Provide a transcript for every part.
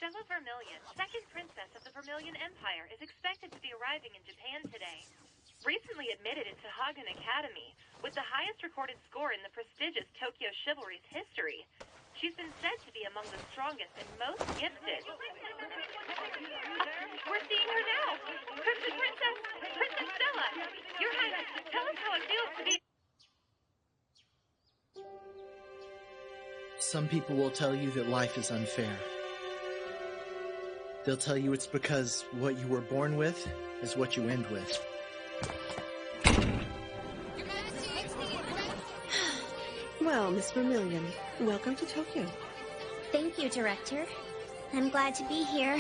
Stella Vermilion, second princess of the Vermilion Empire, is expected to be arriving in Japan today. Recently admitted into Hagen Academy, with the highest recorded score in the prestigious Tokyo Chivalry's history. She's been said to be among the strongest and most gifted. We're seeing her now! Princess Stella! Your Highness, tell us how it feels to be... Some people will tell you that life is unfair. They'll tell you it's because what you were born with is what you end with. Well, Miss Vermilion, welcome to Tokyo. Thank you, Director. I'm glad to be here.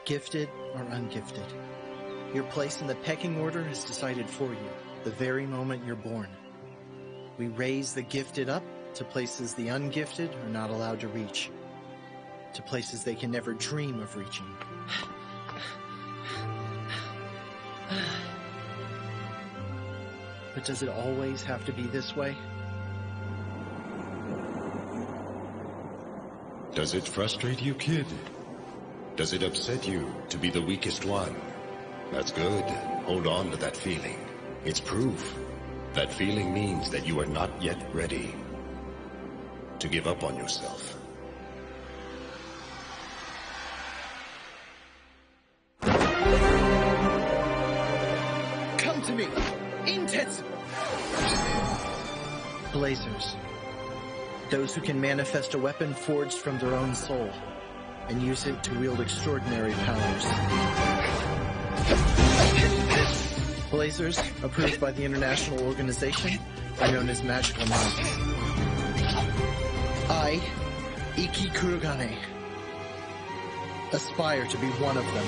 Gifted or ungifted, your place in the pecking order is decided for you the very moment you're born. We raise the gifted up to places the ungifted are not allowed to reach, to places they can never dream of reaching. But does it always have to be this way? Does it frustrate you, kid? Does it upset you to be the weakest one? That's good. Hold on to that feeling. It's proof. That feeling means that you are not yet ready to give up on yourself. Come to me! Intense! Blazers. Those who can manifest a weapon forged from their own soul and use it to wield extraordinary powers. Blazers, approved by the international organization, are known as magical knights. I, Iki Kurogane, aspire to be one of them.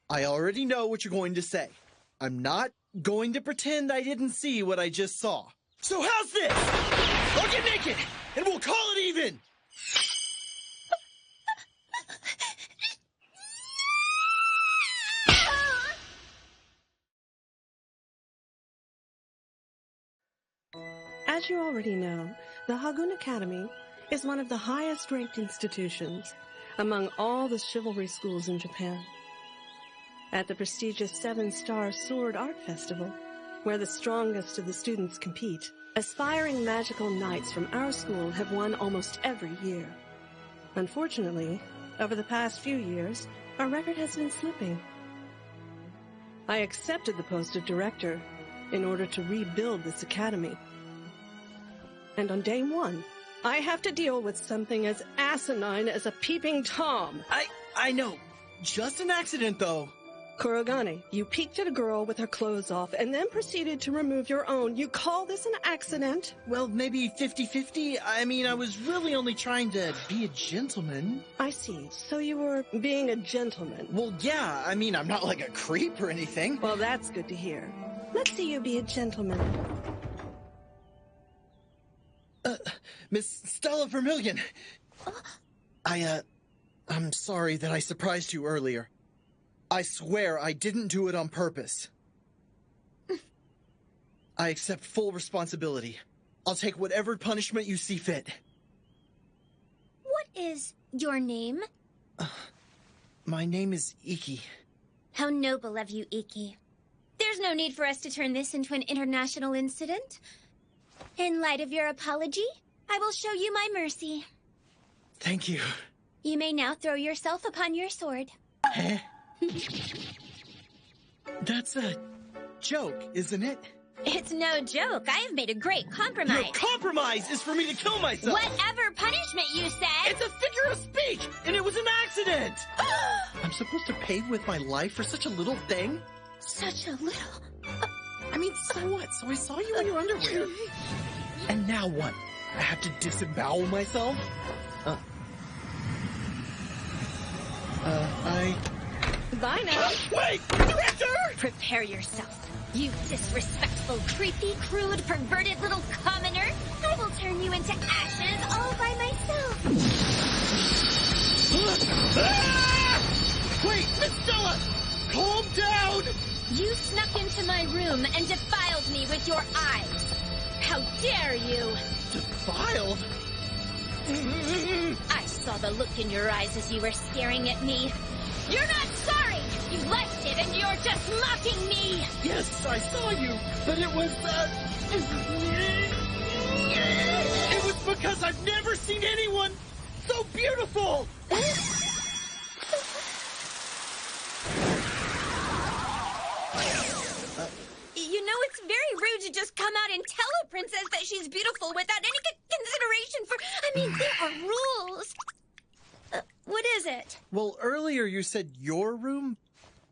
I already know what you're going to say. I'm not going to pretend I didn't see what I just saw. So how's this? I'll get naked, and we'll call it even! As you already know, the Hagen Academy is one of the highest-ranked institutions among all the chivalry schools in Japan. At the prestigious 7-Star Sword Art Festival, where the strongest of the students compete, aspiring magical knights from our school have won almost every year. Unfortunately, over the past few years, our record has been slipping. I accepted the post of director in order to rebuild this academy. And on day one, I have to deal with something as asinine as a peeping Tom. I know. Just an accident, though. Kurogane, you peeked at a girl with her clothes off and then proceeded to remove your own. You call this an accident? Well, maybe 50-50. I mean, I was really only trying to be a gentleman. I see. So you were being a gentleman. Well, yeah. I mean, I'm not like a creep or anything. Well, that's good to hear. Let's see you be a gentleman. Miss Stella Vermilion. I'm sorry that I surprised you earlier. I swear I didn't do it on purpose. I accept full responsibility. I'll take whatever punishment you see fit. What is your name? My name is Iki. How noble of you, Iki. There's no need for us to turn this into an international incident. In light of your apology, I will show you my mercy. Thank you. You may now throw yourself upon your sword. Huh? That's a joke, isn't it? It's no joke. I have made a great compromise. Your compromise is for me to kill myself! Whatever punishment you said! It's a figure of speech, and it was an accident! I'm supposed to pay with my life for such a little thing? Such a little... I mean, so what? So I saw you in your underwear. And now what? I have to disembowel myself? Bye now. Wait! Director! Prepare yourself. You disrespectful, creepy, crude, perverted little commoner. I will turn you into ashes all by myself. Wait, Miss Stella! Calm down! You snuck into my room and defiled me with your eyes. How dare you! Defiled? I saw the look in your eyes as you were staring at me. You're not sorry! You liked it and you're just mocking me! Yes, I saw you, but it was, it was because I've never seen anyone so beautiful! You know, it's very rude to just come out and tell a princess that she's beautiful without any consideration for... I mean, there are rules. What is it? Well, earlier you said your room,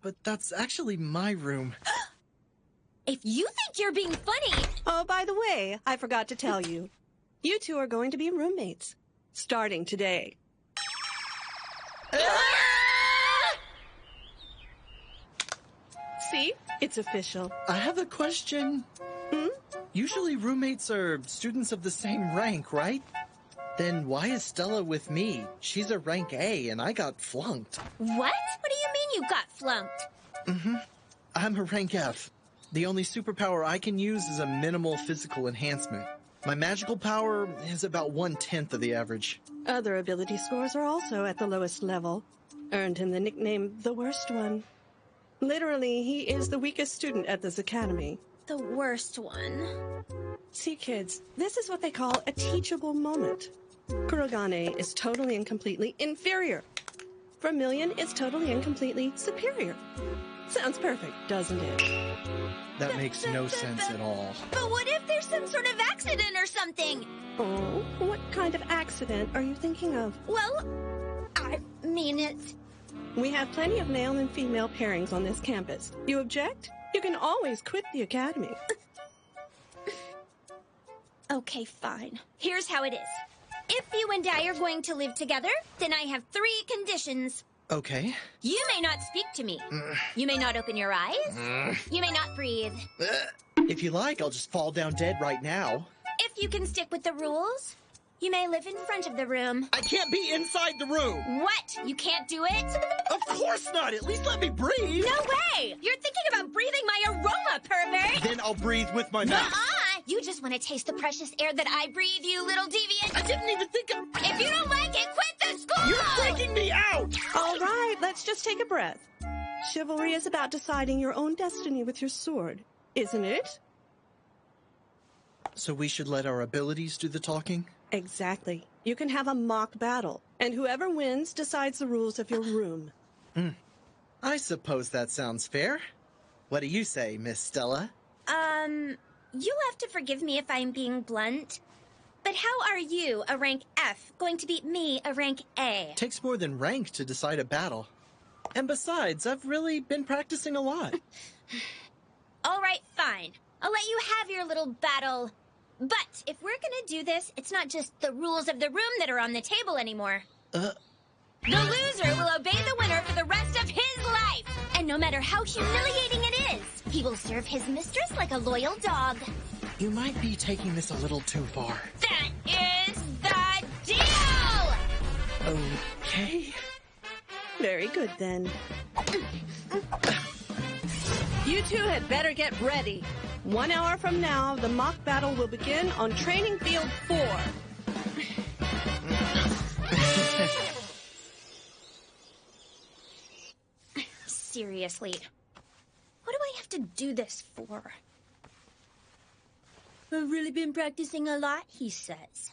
but that's actually my room. If you think you're being funny... Oh, by the way, I forgot to tell you. You two are going to be roommates. Starting today. See? It's official. I have a question. Usually roommates are students of the same rank, right? Then why is Stella with me? She's a rank A and I got flunked. What? What do you mean you got flunked? I'm a rank F. The only superpower I can use is a minimal physical enhancement. My magical power is about 1/10 of the average. Other ability scores are also at the lowest level. Earned him the nickname the Worst One. Literally, he is the weakest student at this academy. The worst one. See, kids, this is what they call a teachable moment. Kurogane is totally and completely inferior. Vermilion is totally and completely superior. Sounds perfect, doesn't it? That makes no sense at all. But what if there's some sort of accident or something? Oh, what kind of accident are you thinking of? Well, I mean, it's... We have plenty of male and female pairings on this campus. You object? You can always quit the academy. Okay, fine. Here's how it is. If you and I are going to live together, then I have 3 conditions. Okay. You may not speak to me. You may not open your eyes. You may not breathe. If you like, I'll just fall down dead right now. If you can stick with the rules, you may live in front of the room. I can't be inside the room! What? You can't do it? Of course not! At least let me breathe! No way! You're thinking about breathing my aroma, pervert! Then I'll breathe with my mouth. You just want to taste the precious air that I breathe, you little deviant! I didn't even think of... If you don't like it, quit the school! You're freaking me out! All right, let's just take a breath. Chivalry is about deciding your own destiny with your sword, isn't it? So we should let our abilities do the talking? Exactly. You can have a mock battle, and whoever wins decides the rules of your room. I suppose that sounds fair. What do you say, Miss Stella? You'll have to forgive me if I'm being blunt. But how are you, a rank F, going to beat me, a rank A? Takes more than rank to decide a battle. And besides, I've really been practicing a lot. All right, fine. I'll let you have your little battle. But if we're gonna do this, it's not just the rules of the room that are on the table anymore. The loser will obey the winner for the rest of his life. And no matter how humiliating it is, he will serve his mistress like a loyal dog. You might be taking this a little too far. That is the deal! Okay. Very good, then. You two had better get ready. 1 hour from now, the mock battle will begin on Training Field 4. Seriously, what do I have to do this for? I've really been practicing a lot, he says.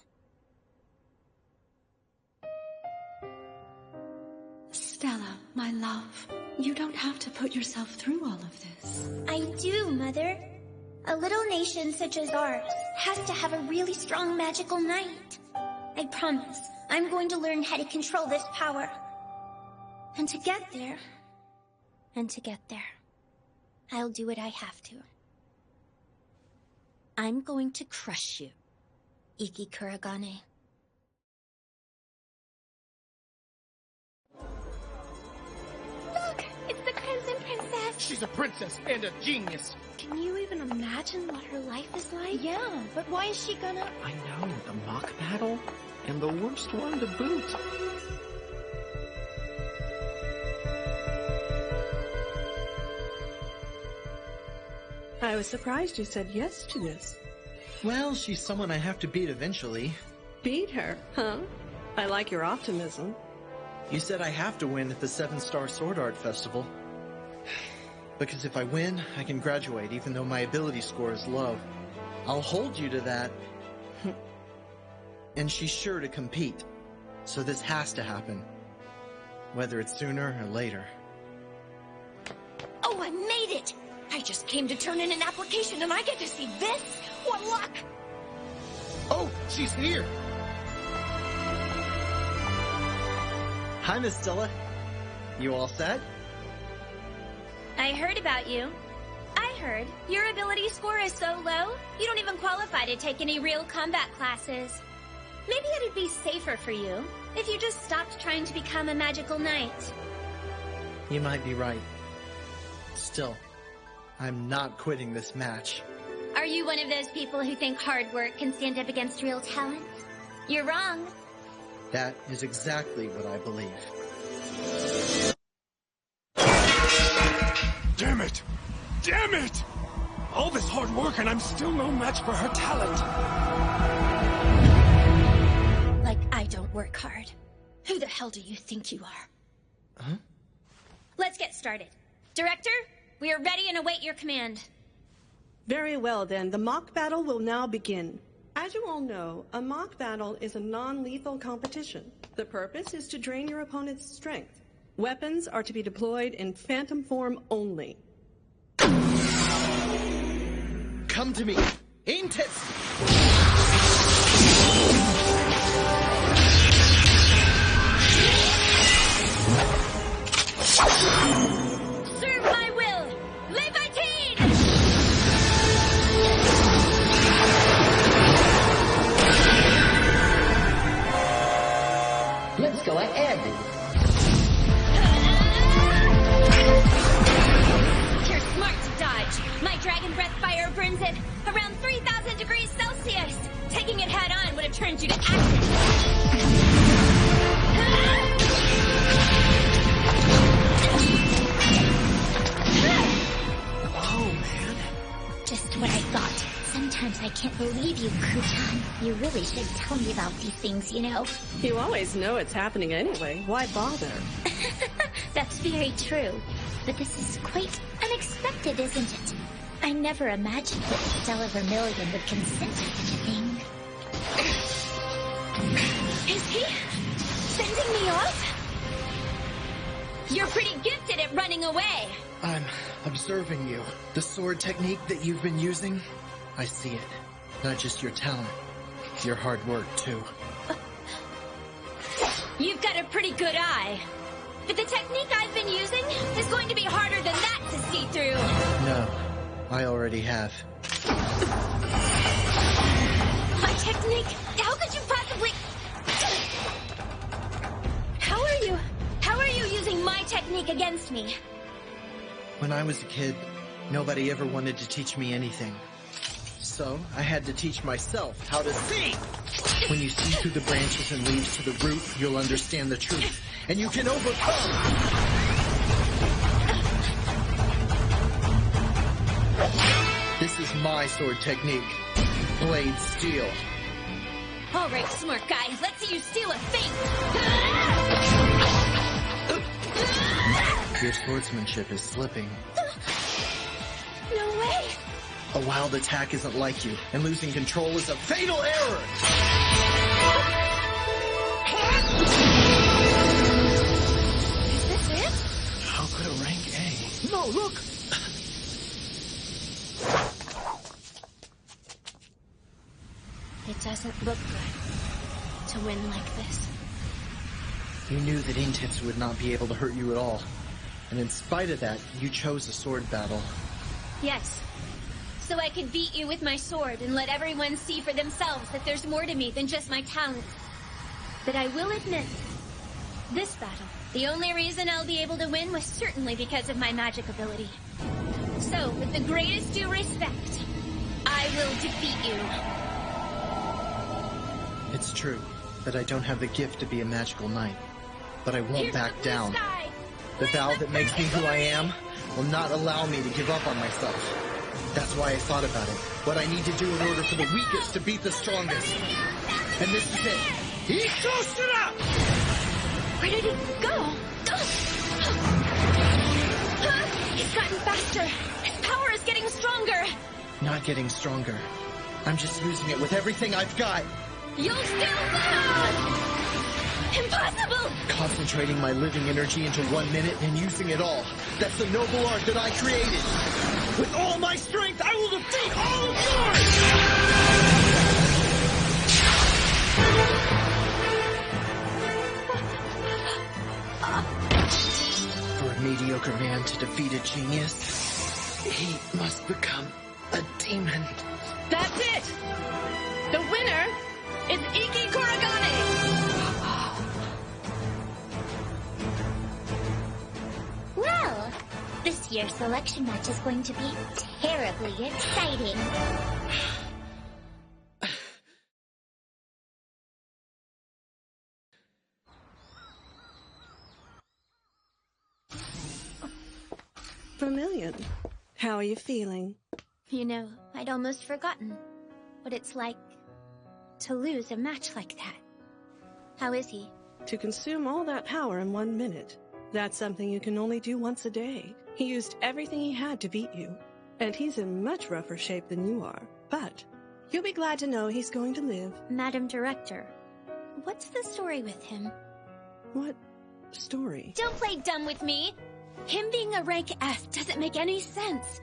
Stella, my love, you don't have to put yourself through all of this. I do, Mother. A little nation such as ours has to have a really strong magical knight. I promise, I'm going to learn how to control this power. And to get there, I'll do what I have to. I'm going to crush you. Iki Kuragane. Look! It's the Crimson Princess! She's a princess and a genius! Can you even imagine what her life is like? Yeah, but why is she gonna... I know, the mock battle, and the worst one to boot. I was surprised you said yes to this. Well, she's someone I have to beat eventually. Beat her, huh? I like your optimism. You said I have to win at the 7-Star Sword Art Festival. Because if I win, I can graduate even though my ability score is low. I'll hold you to that. And she's sure to compete. So this has to happen. Whether it's sooner or later. Oh, I made it! I just came to turn in an application and I get to see this? What luck! Oh, she's here! Hi, Miss Stella. You all set? I heard about you. I heard your ability score is so low, you don't even qualify to take any real combat classes. Maybe it'd be safer for you if you just stopped trying to become a magical knight. You might be right. Still, I'm not quitting this match. Are you one of those people who think hard work can stand up against real talent? You're wrong. That is exactly what I believe. Damn it! Damn it! All this hard work and I'm still no match for her talent. Like I don't work hard. Who the hell do you think you are? Huh? Let's get started. Director, we are ready and await your command. Very well then, the mock battle will now begin. As you all know, a mock battle is a non-lethal competition. The purpose is to drain your opponent's strength. Weapons are to be deployed in phantom form only. Come to me! Aim tips! Serve my will! Levitate! Let's go ahead. You're smart to dodge. My dragon breath fire burns at around 3,000 degrees Celsius. Taking it head on would have turned you to acid. Oh, man. Just what I thought. Sometimes I can't believe you, Kutan. You really should tell me about these things, you know. You always know it's happening anyway. Why bother? That's very true. But this is quite unexpected, isn't it? I never imagined that Stella Vermilion would consent to such a thing. Is he sending me off? You're pretty gifted at running away. I'm observing you. The sword technique that you've been using, I see it. Not just your talent, your hard work, too. You've got a pretty good eye. But the technique I've been using is going to be harder than that to see through. No, I already have. My technique? How could you possibly... How are you using my technique against me? When I was a kid, nobody ever wanted to teach me anything. So, I had to teach myself how to see! When you see through the branches and leaves to the root, you'll understand the truth. And you can overcome! This is my sword technique. Blade steel. All right, smart guy. Let's see you steal a thing. Your swordsmanship is slipping. No way. A wild attack isn't like you, and losing control is a fatal error! Is this it? How could a rank A? No, look! It doesn't look good to win like this. You knew that Intips would not be able to hurt you at all. And in spite of that, you chose a sword battle. Yes. so I could beat you with my sword and let everyone see for themselves that there's more to me than just my talents. But I will admit, this battle, the only reason I'll be able to win was certainly because of my magic ability. So, with the greatest due respect, I will defeat you. It's true that I don't have the gift to be a magical knight, but I won't back down. The vow that makes me who I am will not allow me to give up on myself. That's why I thought about it. What I need to do in order for the weakest to beat the strongest. And this is it. Where did he go? He's gotten faster. His power is getting stronger. Not getting stronger. I'm just using it with everything I've got. You'll still lose! Impossible! Concentrating my living energy into 1 minute and using it all. That's the noble art that I created. With all my strength, I will defeat all of yours! For a mediocre man to defeat a genius, he must become a demon. That's it! The winner is Iki Kuragane! Well, this year's selection match is going to be terribly exciting. Vermilion, how are you feeling? You know, I'd almost forgotten what it's like to lose a match like that. How is he? To consume all that power in 1 minute, that's something you can only do once a day. He used everything he had to beat you, and he's in much rougher shape than you are. But you'll be glad to know he's going to live. Madam Director, what's the story with him? What story? Don't play dumb with me! Him being a rank F doesn't make any sense.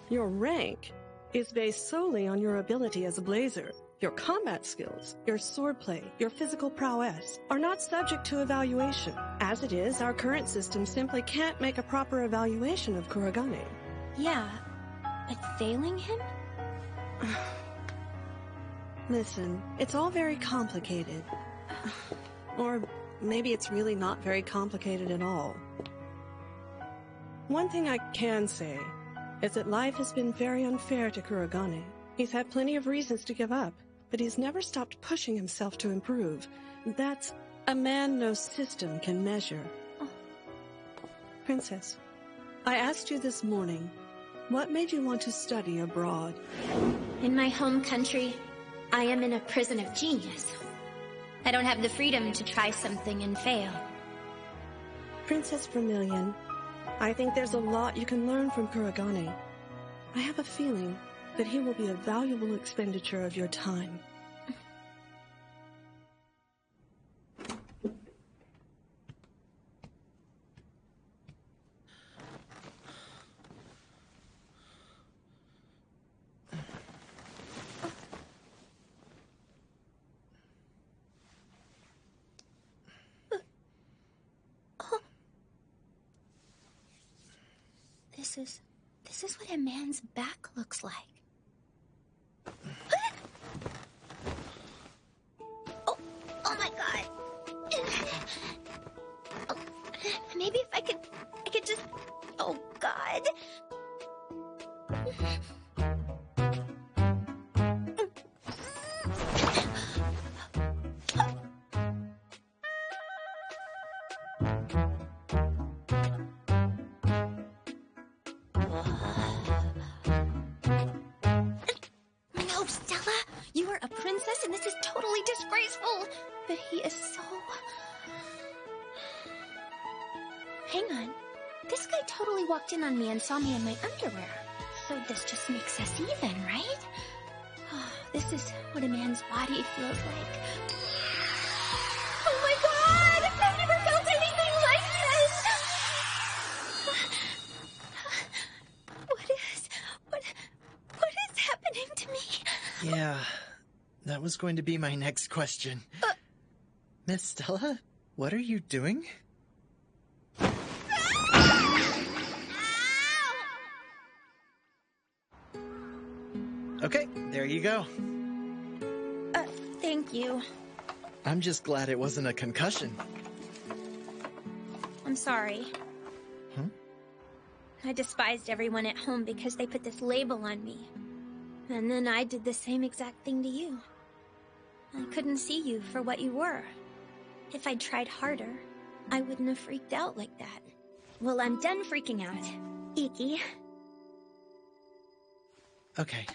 Your rank is based solely on your ability as a blazer. Your combat skills, your swordplay, your physical prowess are not subject to evaluation. As it is, our current system simply can't make a proper evaluation of Kuragane. Yeah, but failing him? Listen, it's all very complicated. Or maybe it's really not very complicated at all. One thing I can say is that life has been very unfair to Kuragane. He's had plenty of reasons to give up, but he's never stopped pushing himself to improve. That's a man no system can measure. Oh. Princess, I asked you this morning, what made you want to study abroad? In my home country, I am in a prison of genius. I don't have the freedom to try something and fail. Princess Vermilion, I think there's a lot you can learn from Kuragane. I have a feeling that he will be a valuable expenditure of your time. This is what a man's back looks like. Oh my god. Oh, maybe if I could just, oh god. No, Stella! You are a princess and this is totally disgraceful! But he is so... Hang on. This guy totally walked in on me and saw me in my underwear. So this just makes us even, right? Oh, this is what a man's body feels like. Oh my god! I've never felt anything like this! What is happening to me? Yeah, that was going to be my next question. Miss Stella, what are you doing? Okay, there you go. Thank you. I'm just glad it wasn't a concussion. I'm sorry. Huh? I despised everyone at home because they put this label on me. And then I did the same exact thing to you. I couldn't see you for what you were. If I'd tried harder, I wouldn't have freaked out like that. Well, I'm done freaking out. Iki. Okay.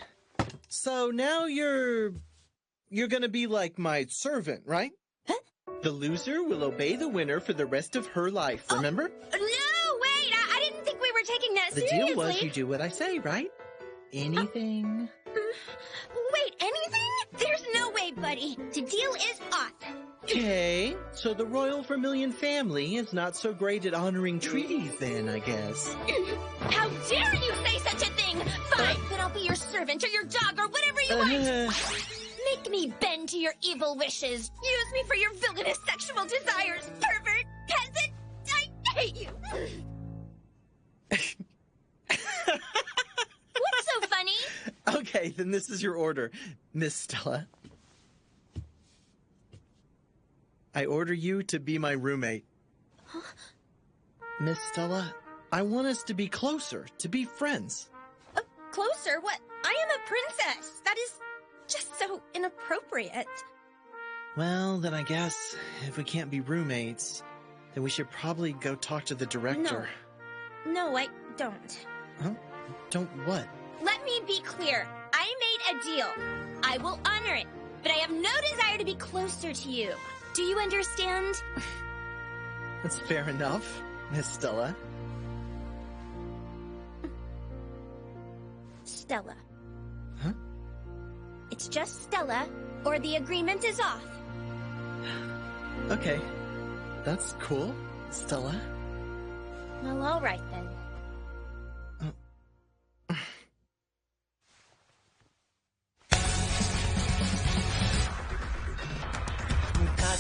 So now you're gonna be like my servant, right? Huh? The loser will obey the winner for the rest of her life, remember? No, wait! I didn't think we were taking that The seriously. deal was you do what I say, right? Anything? Wait, anything? There's no way, buddy. The deal is off. Okay, so the royal Vermilion family is not so great at honoring treaties then, I guess. How dare you say such a thing! Fine, then I'll be your servant or your dog or whatever you want. Make me bend to your evil wishes. Use me for your villainous sexual desires, pervert, peasant. I hate you. What's so funny? Okay, then this is your order, Miss Stella. I order you to be my roommate. Huh? Miss Stella, I want us to be closer, to be friends. Closer? What? I am a princess. That is just so inappropriate. Well, then I guess if we can't be roommates, then we should probably go talk to the director. No, I don't. Huh? Don't what? Let me be clear. I made a deal. I will honor it, but I have no desire to be closer to you. Do you understand? That's fair enough, Miss Stella. Stella. Huh? It's just Stella, or the agreement is off. Okay. That's cool, Stella. Well, all right then.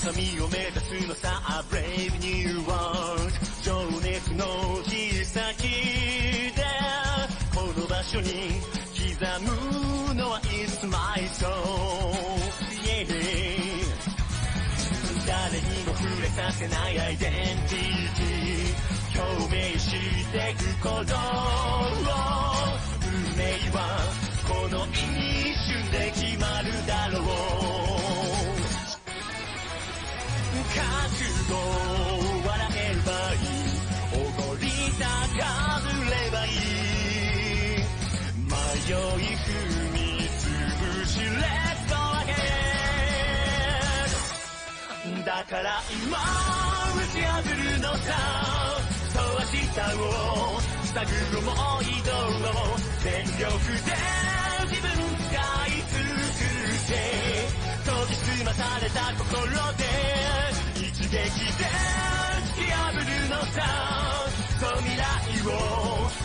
神を目指すのさ A brave new world 情熱の切り裂きでこの場所に刻むのは It's my soul、yeah、誰にも触れさせないアイデンティティ表明してくことを運命はこの一瞬で決まるだろう覚悟笑えばいいおごり高ぶればいい迷い踏み潰し Let's go ahead だから今打ち破るのさそう明日を探る思い通を全力で自分使い尽くして研ぎ澄まされた心で一撃で突き破るのさそう未来を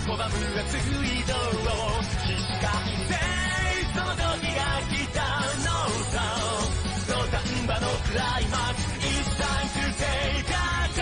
拒む熱い道を起死回生その時が来たのさ土壇場のクライマックス It's time to take a go